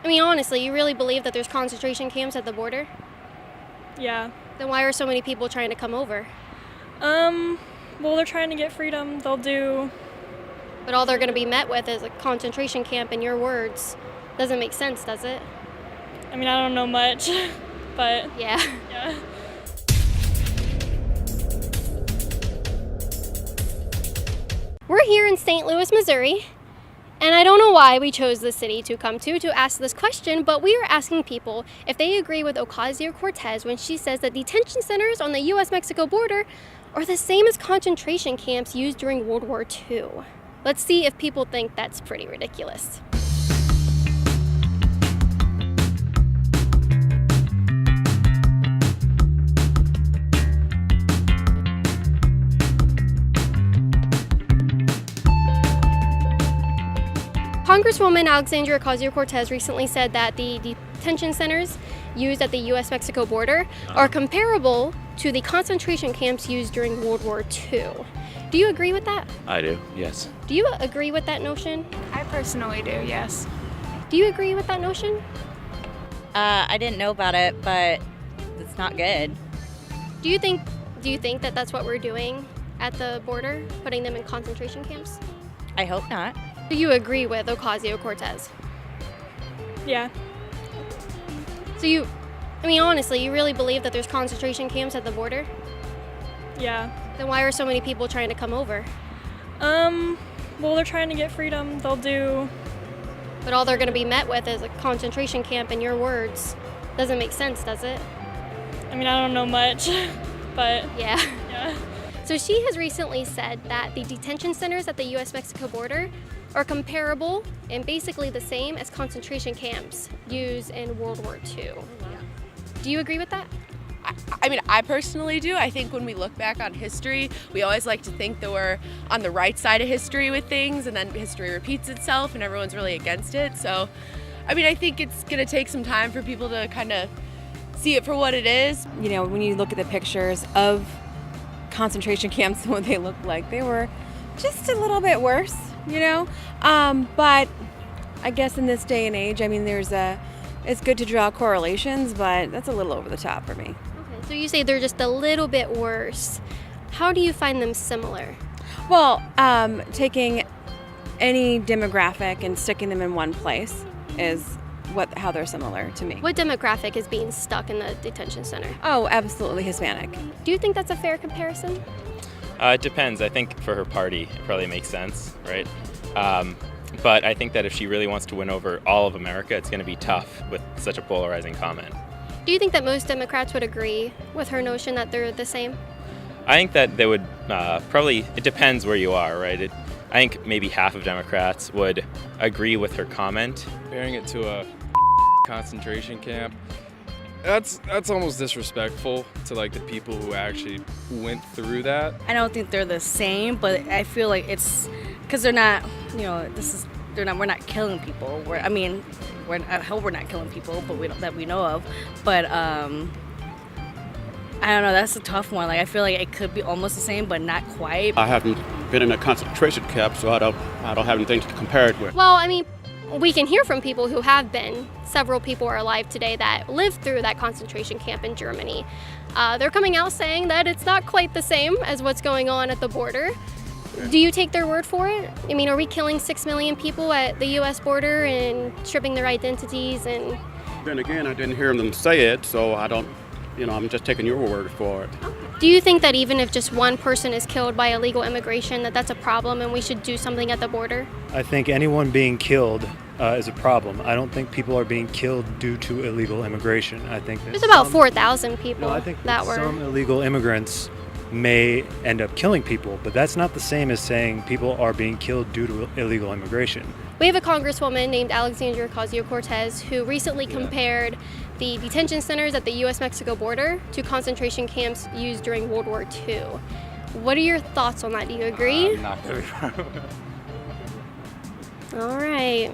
I mean, honestly, you really believe that there's concentration camps at the border? Yeah. Then why are so many people trying to come over? Well, they're trying to get freedom. They'll do. But all they're going to be met with is a concentration camp, in your words. Doesn't make sense, does it? I mean, I don't know much, but Yeah. yeah. We're here in St. Louis, Missouri, and I don't know why we chose this city to come to ask this question, but we are asking people if they agree with Ocasio-Cortez when she says that detention centers on the U.S.-Mexico border are the same as concentration camps used during World War II. Let's see if people think that's pretty ridiculous. Congresswoman Alexandria Ocasio-Cortez recently said that the detention centers used at the U.S.-Mexico border are comparable to the concentration camps used during World War II. Do you agree with that? I do, yes. Do you agree with that notion? I personally do, yes. Do you agree with that notion? I didn't know about it, but it's not good. Do you think that that's what we're doing at the border, putting them in concentration camps? I hope not. Do you agree with Ocasio-Cortez? Yeah. So honestly, you really believe that there's concentration camps at the border? Yeah. Then why are so many people trying to come over? Well, they're trying to get freedom. They'll do. But all they're going to be met with is a concentration camp, in your words. Doesn't make sense, does it? I mean, I don't know much, but Yeah. yeah. So she has recently said that the detention centers at the U.S.-Mexico border are comparable and basically the same as concentration camps used in World War II. Do you agree with that? I mean, I personally do. I think when we look back on history, we always like to think that we're on the right side of history with things, and then history repeats itself and everyone's really against it. So, I mean, I think it's going to take some time for people to kind of see it for what it is. You know, when you look at the pictures of concentration camps and what they look like, they were just a little bit worse, you know? But I guess in this day and age, I mean, it's good to draw correlations, but that's a little over the top for me. Okay, so you say they're just a little bit worse. How do you find them similar? Well, taking any demographic and sticking them in one place is how they're similar to me. What demographic is being stuck in the detention center? Oh, absolutely Hispanic. Do you think that's a fair comparison? It depends. I think for her party, it probably makes sense, right? But I think that if she really wants to win over all of America, it's going to be tough with such a polarizing comment. Do you think that most Democrats would agree with her notion that they're the same? I think that they would probably, it depends where you are, right? I think maybe half of Democrats would agree with her comment. Comparing it to a concentration camp, that's almost disrespectful to like the people who actually went through that. I don't think they're the same, but I feel like it's because they're not, you know, we're not killing people. I hope we're not killing people, but that we know of. But I don't know, that's a tough one. Like I feel like it could be almost the same, but not quite. I haven't been in a concentration camp, so I don't have anything to compare it with. Well, I mean, we can hear from people who have been. Several people are alive today that lived through that concentration camp in Germany. They're coming out saying that it's not quite the same as what's going on at the border. Do you take their word for it? I mean, are we killing 6 million people at the U.S. border and stripping their identities? And then again, I didn't hear them say it, so I don't, I'm just taking your word for it. Do you think that even if just one person is killed by illegal immigration, that's a problem and we should do something at the border? I think anyone being killed is a problem. I don't think people are being killed due to illegal immigration. I think there's about 4,000 people I think that were. Some illegal immigrants may end up killing people, but that's not the same as saying people are being killed due to illegal immigration. We have a congresswoman named Alexandria Ocasio-Cortez who recently compared the detention centers at the U.S.-Mexico border to concentration camps used during World War II. What are your thoughts on that? Do you agree? I'm not very far. All right.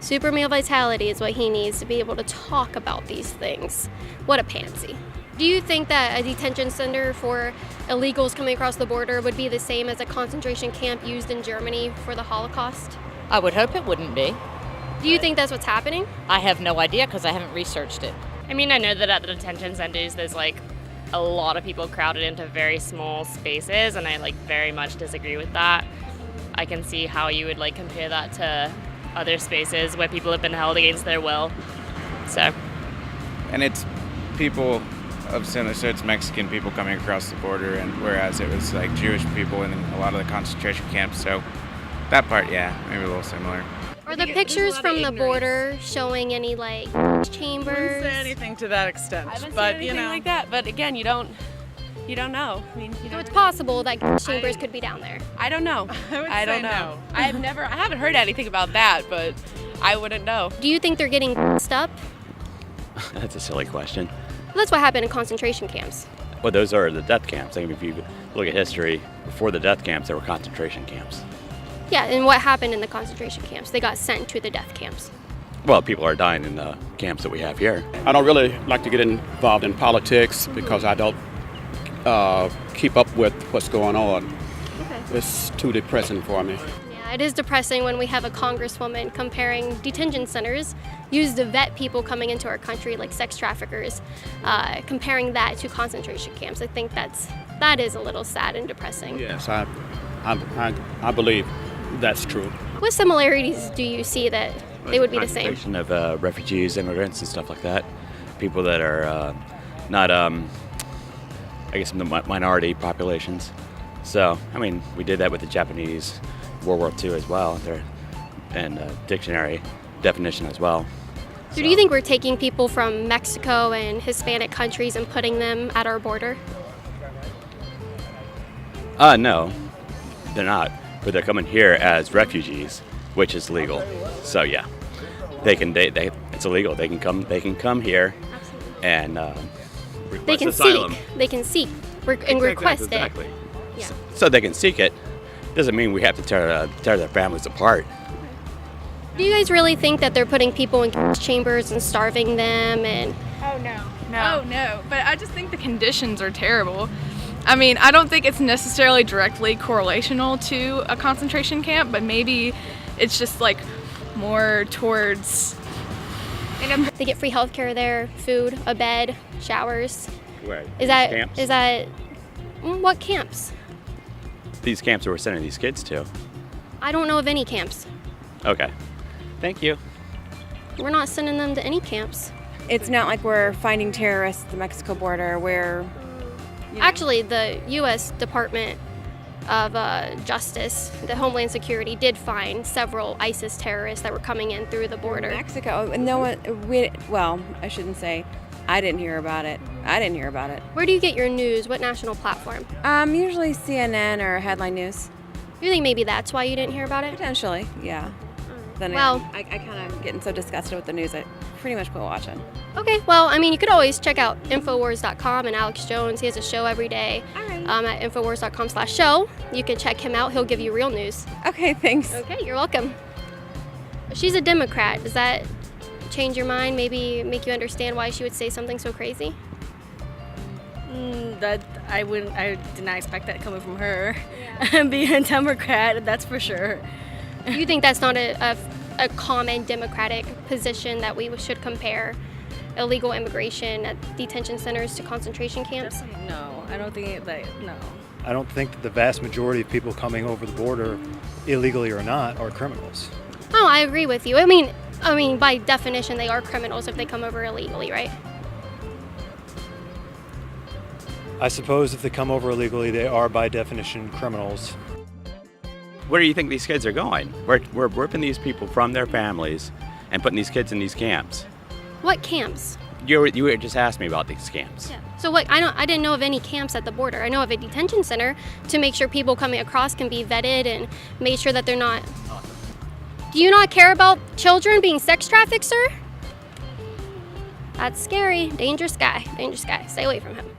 Super male vitality is what he needs to be able to talk about these things. What a pansy. Do you think that a detention center for illegals coming across the border would be the same as a concentration camp used in Germany for the Holocaust? I would hope it wouldn't be. Do you think that's what's happening? I have no idea because I haven't researched it. I mean, I know that at the detention centers, there's like a lot of people crowded into very small spaces, and I like very much disagree with that. I can see how you would like compare that to other spaces where people have been held against their will. So. And it's people of similar, so it's Mexican people coming across the border, and whereas it was like Jewish people in a lot of the concentration camps. So that part, yeah, maybe a little similar. Are the pictures from the border showing any like chambers? I wouldn't say anything to that extent, I haven't but seen anything like that. But again, you don't know. I mean, So it's possible that chambers could be down there. I don't know. I don't say know. no. I haven't heard anything about that, but I wouldn't know. Do you think they're getting up? That's a silly question. Well, that's what happened in concentration camps. Well, those are the death camps. I mean, if you look at history, before the death camps, there were concentration camps. Yeah, and what happened in the concentration camps? They got sent to the death camps. Well, people are dying in the camps that we have here. I don't really like to get involved in politics because I don't keep up with what's going on. Okay. It's too depressing for me. Yeah, it is depressing when we have a congresswoman comparing detention centers used to vet people coming into our country like sex traffickers, comparing that to concentration camps. I think that is a little sad and depressing. Yes, I believe that's true. What similarities do you see that they would be the same? Concentration of refugees, immigrants, and stuff like that. People that are not, I guess, in the minority populations. So, I mean, we did that with the Japanese World War II as well, and dictionary definition as well. So do you think we're taking people from Mexico and Hispanic countries and putting them at our border? No, they're not. But they're coming here as refugees, which is legal. So yeah, it's illegal. They can come here and request asylum. They can seek and request exactly. it. Yeah. So they can seek it. Doesn't mean we have to tear their families apart. Do you guys really think that they're putting people in gas chambers and starving them and? Oh no. Oh no, but I just think the conditions are terrible. I mean, I don't think it's necessarily directly correlational to a concentration camp, but maybe it's just like more towards. They get free healthcare there, food, a bed, showers. Right. Is that camps? What camps? These camps that we're sending these kids to. I don't know of any camps. Okay. Thank you. We're not sending them to any camps. It's not like we're finding terrorists at the Mexico border where. Actually, the U.S. Department of Justice, the Homeland Security, did find several ISIS terrorists that were coming in through the border. Mexico. No one. Well, I shouldn't say. I didn't hear about it. Where do you get your news? What national platform? Usually CNN or Headline News. You think maybe that's why you didn't hear about it? Potentially, yeah. Then Well- I kind of getting so disgusted with the news, I pretty much quit watching. Okay, well, I mean, you could always check out Infowars.com and Alex Jones. He has a show every day at Infowars.com/show. You can check him out. He'll give you real news. Okay, thanks. Okay, you're welcome. She's a Democrat. Does that change your mind? Maybe make you understand why she would say something so crazy? That I did not expect that coming from her. And being a Democrat, that's for sure. You think that's not a common Democratic position that we should compare illegal immigration at detention centers to concentration camps? No, I don't think that, no. I don't think that the vast majority of people coming over the border, illegally or not, are criminals. Oh, I agree with you. I mean, by definition, they are criminals if they come over illegally, right? I suppose if they come over illegally, they are by definition criminals. Where do you think these kids are going? We're ripping these people from their families and putting these kids in these camps. What camps? You were just asked me about these camps. Yeah. So what? I didn't know of any camps at the border. I know of a detention center to make sure people coming across can be vetted and made sure that they're not. Do you not care about children being sex trafficked, sir? That's scary. Dangerous guy. Dangerous guy. Stay away from him.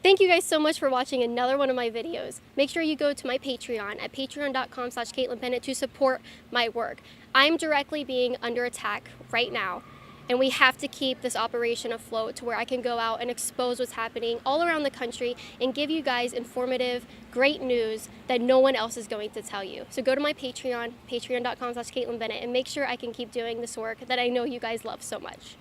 Thank you guys so much for watching another one of my videos. Make sure you go to my Patreon at patreon.com/CaitlinBennett to support my work. I'm directly being under attack right now, And we have to keep this operation afloat to where I can go out and expose what's happening all around the country and give you guys informative, great news that no one else is going to tell you. So go to my Patreon, patreon.com/CaitlinBennett, and make sure I can keep doing this work that I know you guys love so much.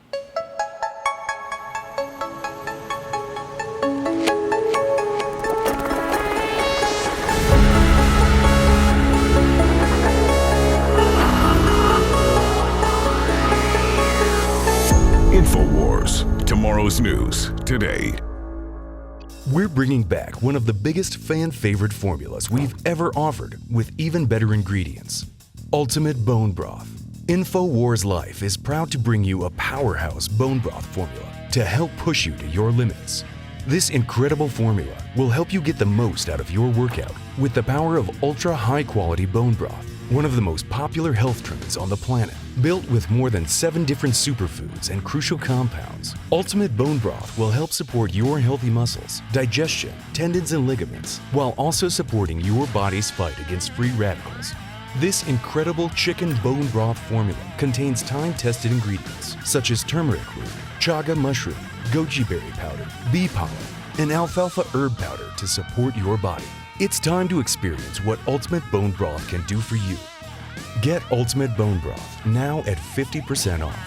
InfoWars, tomorrow's news today. We're bringing back one of the biggest fan favorite formulas we've ever offered with even better ingredients. Ultimate Bone Broth. InfoWars Life is proud to bring you a powerhouse bone broth formula to help push you to your limits. This incredible formula will help you get the most out of your workout with the power of ultra high quality bone broth, one of the most popular health trends on the planet. Built with more than 7 different superfoods and crucial compounds, Ultimate Bone Broth will help support your healthy muscles, digestion, tendons, and ligaments, while also supporting your body's fight against free radicals. This incredible chicken bone broth formula contains time-tested ingredients such as turmeric root, chaga mushroom, goji berry powder, bee pollen, and alfalfa herb powder to support your body. It's time to experience what Ultimate Bone Broth can do for you. Get Ultimate Bone Broth now at 50% off.